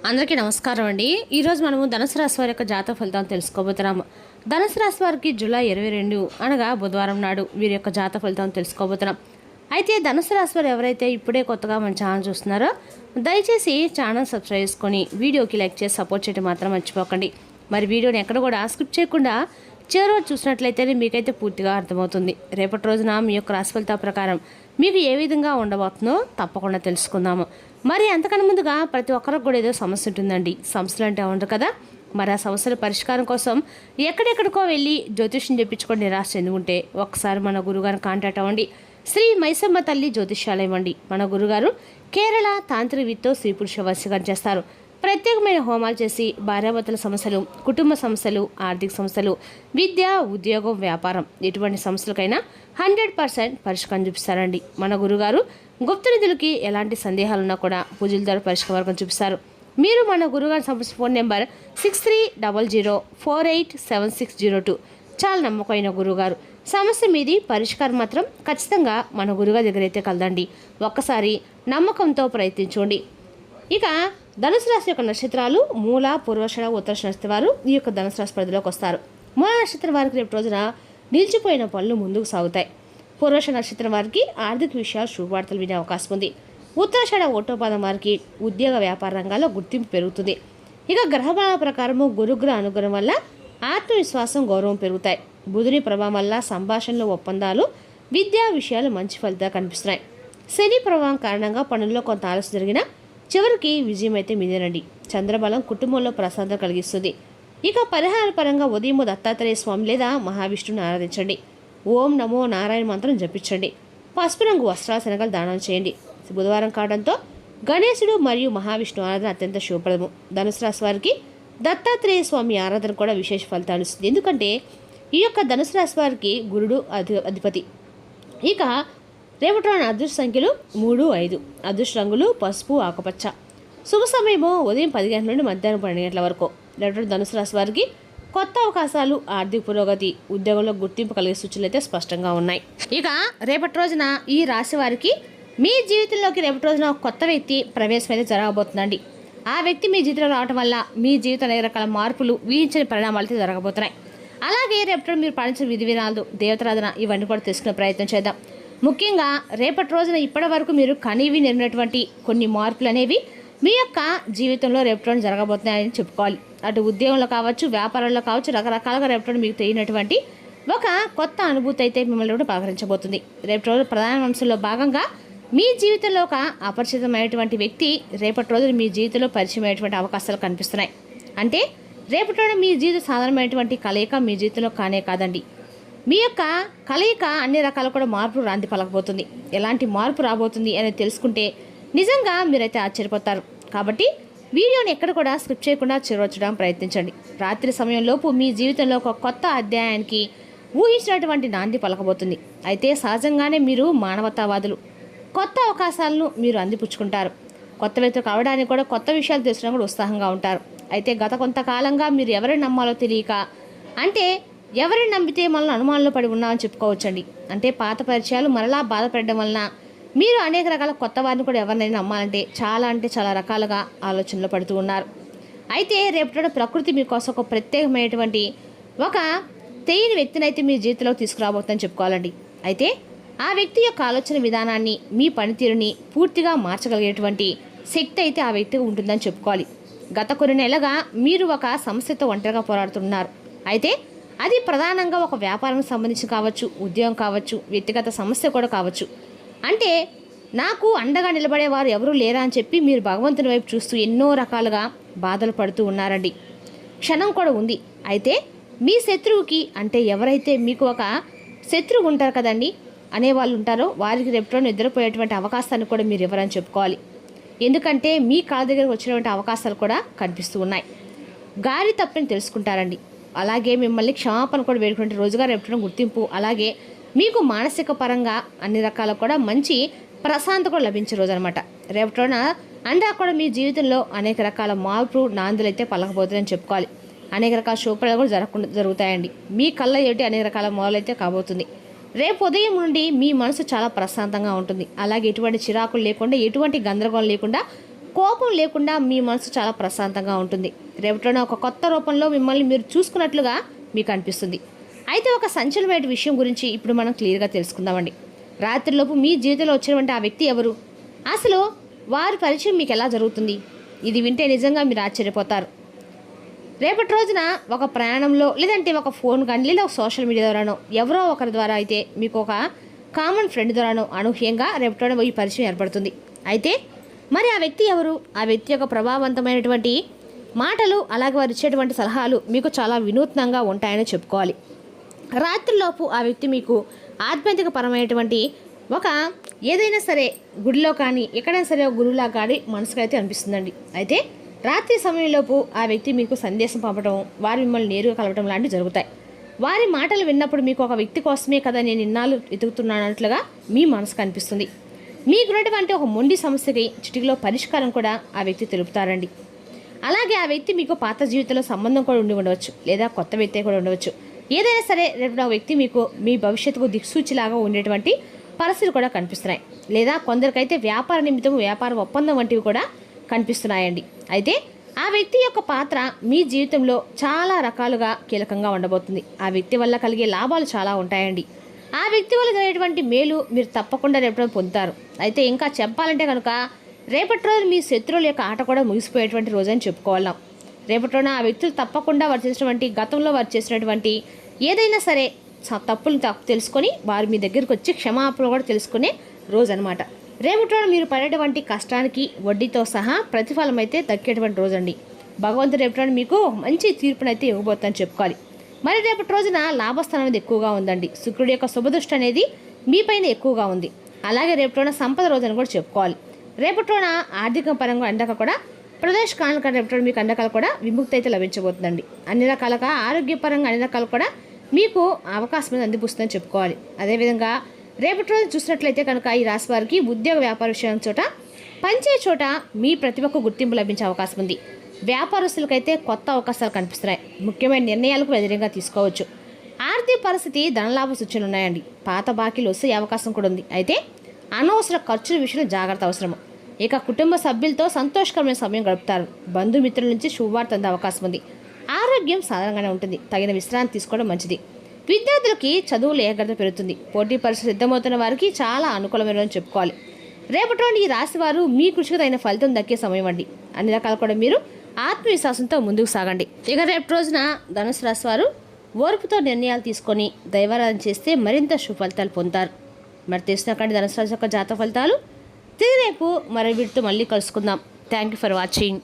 అందరికీ నమస్కారం అండి. ఈరోజు మనము ధనుసు రాశి వారి యొక్క జాతక ఫలితాలను తెలుసుకోబోతున్నాము. ధనుసు రాశి వారికి జూలై 22 అనగా బుధవారం నాడు వీరి యొక్క జాతక ఫలితాలను తెలుసుకోబోతున్నాం. అయితే ధనుసు రాశి వారు ఎవరైతే ఇప్పుడే కొత్తగా మన ఛానల్ చూస్తున్నారో దయచేసి ఛానల్ సబ్స్క్రైబ్ చేసుకొని వీడియోకి లైక్ చేసి సపోర్ట్ చేయడం మాత్రం మర్చిపోకండి. మరి వీడియోని ఎక్కడ కూడా స్కిప్ చేయకుండా చివరి చూసినట్లయితేనే మీకైతే పూర్తిగా అర్థమవుతుంది. రేపటి రోజున మీ యొక్క రాశి ఫలితాల ప్రకారం మీకు ఏ విధంగా ఉండబోతుందో తప్పకుండా తెలుసుకుందాము. మరి అంతకన్నా ముందుగా ప్రతి ఒక్కరికి కూడా ఏదో సమస్య ఉంటుందండి. సమస్యలు అంటే ఉండరు కదా. మరి ఆ సమస్యల పరిష్కారం కోసం ఎక్కడెక్కడికో వెళ్ళి జ్యోతిష్యం చెప్పించుకొని నిరాశ చెందుకుంటే ఒకసారి మన గురుగారిని కాంటాక్ట్ అవ్వండి. శ్రీ మైసమ్మ తల్లి జ్యోతిష్యాలయం అండి. మన గురుగారు కేరళ తాంత్రిక విత్తో స్త్రీ పురుష వశీకరణ చేస్తారు. ప్రత్యేకమైన హోమాలు చేసి భార్యాభర్తల సమస్యలు, కుటుంబ సమస్యలు, ఆర్థిక సమస్యలు, విద్య, ఉద్యోగం, వ్యాపారం ఎటువంటి సమస్యలకైనా 100% పరిష్కారం చూపిస్తారండి. మన గురుగారు గుప్త నిధులకి ఎలాంటి సందేహాలున్నా కూడా పూజల ద్వారా పరిష్కారం చూపిస్తారు. మీరు మన గురుగారి సంబంధించిన ఫోన్ నెంబర్ 6300487602. చాలా నమ్మకమైన గురుగారు. సమస్య మీది పరిష్కారం మాత్రం ఖచ్చితంగా మన గురుగారి దగ్గర అయితే కలదండి. ఒక్కసారి నమ్మకంతో ప్రయత్నించండి. ఇక ధనుసు రాశి యొక్క నక్షత్రాలు మూల, పూర్వషణ, ఉత్తరాషణ నక్షత్రం వారు ఈ యొక్క ధనుసు రాశి పరిధిలోకి వస్తారు. మూల నక్షత్రం వారికి రేపు రోజున నిలిచిపోయిన పనులు ముందుకు సాగుతాయి. పూర్వషణ నక్షత్రం వారికి ఆర్థిక విషయాలు శుభవార్తలు వినే అవకాశం ఉంది. ఉత్తరాషణ ఒకటో పాదం వారికి ఉద్యోగ వ్యాపార రంగాల్లో గుర్తింపు పెరుగుతుంది. ఇక గ్రహబల ప్రకారము గురుగ్రహ అనుగ్రహం వల్ల ఆత్మవిశ్వాసం, గౌరవం పెరుగుతాయి. బుధుని ప్రభావం వల్ల సంభాషణలు, ఒప్పందాలు, విద్యా విషయాలు మంచి ఫలితాలు కనిపిస్తున్నాయి. శని ప్రభావం కారణంగా పనుల్లో కొంత ఆలస్యం జరిగినా చివరికి విజయం అయితే మీదేనండి. చంద్రబలం కుటుంబంలో ప్రశాంతత కలిగిస్తుంది. ఇక పరిహార పరంగా ఉదయం దత్తాత్రేయ స్వామి లేదా మహావిష్ణుని ఆరాధించండి. ఓం నమో నారాయణ మంత్రం జపించండి. పసుపు రంగు వస్త్రాలు, శనగలు దానం చేయండి. బుధవారం కావడంతో గణేశుడు మరియు మహావిష్ణు ఆరాధన అత్యంత శుభప్రదము. ధనుసు రాశి వారికి దత్తాత్రేయ స్వామి ఆరాధన కూడా విశేష ఫలితాలు ఇస్తుంది. ఎందుకంటే ఈ యొక్క ధనుసు రాశి వారికి గురుడు అధిపతి. ఇక రేపటి అదృష్ట సంఖ్యలు 3, 5. అదృష్ట రంగులు పసుపు, ఆకుపచ్చ. శుభ సమయము ఉదయం 10 గంటల నుండి మధ్యాహ్నం 12 గంటల వరకు. రేపటి ధనుసు రాశి వారికి కొత్త అవకాశాలు, ఆర్థిక పురోగతి, ఉద్యోగంలో గుర్తింపు కలిగే సూచనలు అయితే స్పష్టంగా ఉన్నాయి. ఇక రేపటి రోజున ఈ రాశి వారికి మీ జీవితంలోకి రేపటి రోజున కొత్త వ్యక్తి ప్రవేశం అయితే జరగబోతుందండి. ఆ వ్యక్తి మీ జీవితంలో రావడం వల్ల మీ జీవితంలో అనేక రకాల మార్పులు, ఊహించని పరిణామాలు అయితే జరగబోతున్నాయి. అలాగే రేపటి మీరు పాటించిన విధి విధానాలు, దేవతారాధన ఇవన్నీ కూడా తెలుసుకునే ప్రయత్నం చేద్దాం. ముఖ్యంగా రేపటి రోజున ఇప్పటి వరకు మీరు కనీవి నెరిగినటువంటి కొన్ని మార్పులు అనేవి మీ యొక్క జీవితంలో రేపటి రోజున జరగబోతున్నాయని చెప్పుకోవాలి. అటు ఉద్యోగంలో కావచ్చు, వ్యాపారంలో కావచ్చు, రకరకాలుగా రేపటి రోజు మీకు తెలియనటువంటి ఒక కొత్త అనుభూతి అయితే మిమ్మల్ని కూడా పలకరించబోతుంది. రేపటి రోజు ప్రధాన అంశంలో భాగంగా మీ జీవితంలో ఒక అపరిచితమైనటువంటి వ్యక్తి రేపటి రోజున మీ జీవితంలో పరిచయమైనటువంటి అవకాశాలు కనిపిస్తున్నాయి. అంటే రేపటి రోజున మీ జీవితం సాధారణమైనటువంటి కలయిక మీ జీవితంలో కానే కాదండి. మీ యొక్క కలయిక అన్ని రకాల కూడా మార్పు రాంది పలకబోతుంది. ఎలాంటి మార్పు రాబోతుంది అనేది తెలుసుకుంటే నిజంగా మీరైతే ఆశ్చర్యపోతారు. కాబట్టి వీడియోని ఎక్కడ కూడా స్కిప్ చేయకుండా చిరవచ్చడానికి ప్రయత్నించండి. రాత్రి సమయంలోపు మీ జీవితంలో ఒక కొత్త అధ్యాయానికి ఊహించినటువంటి నాంది పలకబోతుంది. అయితే సహజంగానే మీరు మానవతావాదులు. కొత్త అవకాశాలను మీరు అందిపుచ్చుకుంటారు. కొత్త వ్యక్తులు కావడానికి కూడా కొత్త విషయాలు తెలుసుకోవడం కూడా ఉత్సాహంగా ఉంటారు. అయితే గత కొంతకాలంగా మీరు ఎవరిని నమ్మాలో తెలియక, అంటే ఎవరిని నమ్మితే మనల్ని అనుమానంలో పడి ఉన్నామని చెప్పుకోవచ్చండి. అంటే పాత పరిచయాలు మరలా బాధపడడం వలన మీరు అనేక రకాల కొత్త వారిని కూడా ఎవరినైనా నమ్మాలంటే చాలా రకాలుగా ఆలోచనలో పడుతూ ఉన్నారు. అయితే రేపటి ప్రకృతి మీకోసం ఒక ప్రత్యేకమైనటువంటి ఒక తెలియని వ్యక్తిని అయితే మీ జీవితంలో తీసుకురాబోతుందని చెప్పుకోవాలండి. అయితే ఆ వ్యక్తి యొక్క ఆలోచన విధానాన్ని, మీ పనితీరుని పూర్తిగా మార్చగలిగేటువంటి శక్తి అయితే ఆ వ్యక్తికి ఉంటుందని చెప్పుకోవాలి. గత కొన్ని నెలలుగా మీరు ఒక సమస్యతో ఒంటరిగా పోరాడుతున్నారు. అయితే అది ప్రధానంగా ఒక వ్యాపారానికి సంబంధించి కావచ్చు, ఉద్యోగం కావచ్చు, వ్యక్తిగత సమస్య కూడా కావచ్చు. అంటే నాకు అండగా నిలబడేవారు ఎవరూ లేరా అని చెప్పి మీరు భగవంతుని వైపు చూస్తూ ఎన్నో రకాలుగా బాధలు పడుతూ ఉన్నారండి. క్షణం కూడా ఉంది. అయితే మీ శత్రువుకి, అంటే ఎవరైతే మీకు ఒక శత్రువు ఉంటారు కదండి అనేవాళ్ళు ఉంటారో వారికి రేపటిలో నిద్రపోయేటువంటి అవకాశాన్ని కూడా మీరు ఎవరని చెప్పుకోవాలి. ఎందుకంటే మీ కాళ్ళ దగ్గరకు వచ్చినటువంటి అవకాశాలు కూడా కనిపిస్తూ ఉన్నాయి. గారి తప్పని తెలుసుకుంటారండి. అలాగే మిమ్మల్ని క్షమాపణ కూడా వేడుకుంటే రోజుగా రేపటి గుర్తింపు, అలాగే మీకు మానసిక పరంగా అన్ని రకాల కూడా మంచి ప్రశాంతత కూడా లభించే రోజు అనమాట. రేపటిన అందా కూడా మీ జీవితంలో అనేక రకాల మార్పు నాందులు అయితే పలకబోతుందని చెప్పుకోవాలి. అనేక రకాల శుభ్రతలు కూడా జరుగుతాయండి. మీ కళ్ళ ఏటి అనేక రకాల మొదలైతే కాబోతుంది. రేపు ఉదయం నుండి మీ మనసు చాలా ప్రశాంతంగా ఉంటుంది. అలాగే ఎటువంటి చిరాకులు లేకుండా, ఎటువంటి గందరగోళం లేకుండా కోపం లేకుండా మీ మనసు చాలా ప్రశాంతంగా ఉంటుంది. రేపటిలోనే ఒక కొత్త రూపంలో మిమ్మల్ని మీరు చూసుకున్నట్లుగా మీకు అనిపిస్తుంది. అయితే ఒక సంచలనమైన విషయం గురించి ఇప్పుడు మనం క్లియర్గా తెలుసుకుందామండి. రాత్రిలోపు మీ జీవితంలో వచ్చినటువంటి ఆ వ్యక్తి ఎవరు, అసలు వారి పరిచయం మీకు ఎలా జరుగుతుంది? ఇది వింటే నిజంగా మీరు ఆశ్చర్యపోతారు. రేపటి రోజున ఒక ప్రయాణంలో, లేదంటే ఒక ఫోన్ కానీ, లేదా ఒక సోషల్ మీడియా ద్వారానో, ఎవరో ఒకరి ద్వారా అయితే మీకు ఒక కామన్ ఫ్రెండ్ ద్వారానో అనూహ్యంగా రేపటి ఈ పరిచయం ఏర్పడుతుంది. అయితే మరి ఆ వ్యక్తి ఎవరు? ఆ వ్యక్తి యొక్క ప్రభావవంతమైనటువంటి మాటలు, అలాగే వారు ఇచ్చేటువంటి సలహాలు మీకు చాలా వినూత్నంగా ఉంటాయని చెప్పుకోవాలి. రాత్రిలోపు ఆ వ్యక్తి మీకు ఆధ్యాత్మిక పరమైనటువంటి ఒక ఏదైనా సరే గుడిలో కానీ, ఎక్కడైనా సరే ఒక గురువులా కానీ మనసుకైతే అనిపిస్తుందండి. అయితే రాత్రి సమయంలోపు ఆ వ్యక్తి మీకు సందేశం పంపడం, వారు మిమ్మల్ని నేరుగా కలవడం లాంటివి జరుగుతాయి. వారి మాటలు విన్నప్పుడు మీకు ఒక వ్యక్తి కోసమే కదా నేను ఇన్నాళ్ళు వెతుకుతున్నానట్లుగా మీ మనసుకు అనిపిస్తుంది. మీకున్నటువంటి ఒక మొండి సమస్యకి చిటికలో పరిష్కారం కూడా ఆ వ్యక్తి తెలుపుతారండి. అలాగే ఆ వ్యక్తి మీకు పాత జీవితంలో సంబంధం కూడా ఉండి ఉండవచ్చు, లేదా కొత్త వ్యక్తి కూడా ఉండవచ్చు. ఏదైనా సరే రేపు ఆ వ్యక్తి మీకు మీ భవిష్యత్తుకు దిక్సూచిలాగా ఉండేటువంటి పరిస్థితులు కూడా కనిపిస్తున్నాయి. లేదా కొందరికైతే వ్యాపార నిమిత్తం వ్యాపార ఒప్పందం వంటివి కూడా కనిపిస్తున్నాయండి. అయితే ఆ వ్యక్తి యొక్క పాత్ర మీ జీవితంలో చాలా రకాలుగా కీలకంగా ఉండబోతుంది. ఆ వ్యక్తి వల్ల కలిగే లాభాలు చాలా ఉంటాయండి. ఆ వ్యక్తి వల్ల జరిగేటువంటి మేలు మీరు తప్పకుండా రేపటి పొందుతారు. అయితే ఇంకా చెప్పాలంటే కనుక రేపటి రోజు మీ శత్రువుల యొక్క ఆట కూడా ముగిసిపోయేటువంటి రోజు అని చెప్పుకోవాలం. రేపటి రోజున ఆ వ్యక్తులు తప్పకుండా వారు చేసినటువంటి గతంలో వారు చేసినటువంటి ఏదైనా సరే తప్పులు తెలుసుకొని వారు మీ దగ్గరికి వచ్చి క్షమాపణ కూడా తెలుసుకునే రోజు అనమాట. రేపటి రోజు మీరు పడేటువంటి కష్టానికి వడ్డీతో సహా ప్రతిఫలం అయితే దక్కేటువంటి రోజు అండి. భగవంతుడు రేపటి రోజు మీకు మంచి తీర్పునైతే ఇవ్వబోతుందని చెప్పుకోవాలి. మరి రేపటి రోజున లాభస్థానం అనేది ఎక్కువగా ఉందండి. శుక్రుడి యొక్క శుభదృష్టి అనేది మీపైన ఎక్కువగా ఉంది. అలాగే రేపటి రోజున సంపద రోజు అని కూడా చెప్పుకోవాలి. రేపటి రోజున ఆర్థిక పరంగా అండక కూడా ప్రదేశ్ కానుక రేపటి మీకు అండకాలు కూడా విముక్తి అయితే లభించబోతుందండి. అన్ని రకాలుగా ఆరోగ్యపరంగా అన్ని రకాలు కూడా మీకు అవకాశం అనేది అందిపుస్తుందని చెప్పుకోవాలి. అదేవిధంగా రేపటి రోజు చూసినట్లయితే కనుక ఈ రాశి వారికి ఉద్యోగ వ్యాపార విషయం చోట, పనిచే చోట మీ ప్రతిభకు గుర్తింపు లభించే అవకాశం ఉంది. వ్యాపారస్తులకైతే కొత్త అవకాశాలు కనిపిస్తున్నాయి. ముఖ్యమైన నిర్ణయాలకు వ్యతిరేకంగా తీసుకోవచ్చు. ఆర్థిక పరిస్థితి ధనలాభ సూచనలు ఉన్నాయండి. పాత బాకీలు వస్తే అవకాశం కూడా ఉంది. అయితే అనవసర ఖర్చుల విషయంలో జాగ్రత్త అవసరము. ఇక కుటుంబ సభ్యులతో సంతోషకరమైన సమయం గడుపుతారు. బంధుమిత్రుల నుంచి శుభవార్త అందే అవకాశం ఉంది. ఆరోగ్యం సాధారణంగానే ఉంటుంది. తగిన విశ్రాంతి తీసుకోవడం మంచిది. విద్యార్థులకి చదువులు ఏకాగ్రత పెరుగుతుంది. పోటీ పరీక్ష సిద్ధమవుతున్న వారికి చాలా అనుకూలమైన చెప్పుకోవాలి. రేపటి రోజు ఈ రాశి వారు మీ కృషికి తగిన ఫలితం దక్కే సమయం అండి. అన్ని రకాలు కూడా మీరు ఆత్మవిశ్వాసంతో ముందుకు సాగండి. ఇక రేపటి రోజున ధనుసు రాశి వారు ఓర్పుతో నిర్ణయాలు తీసుకొని దైవారాధన చేస్తే మరింత శుభ ఫలితాలు పొందుతారు. మరి తెలిసినకండి ధనుసు రాశి యొక్క జాతక ఫలితాలు. తిరిగి రేపు మరో వీటితో మళ్ళీ కలుసుకుందాం. Thank you for watching.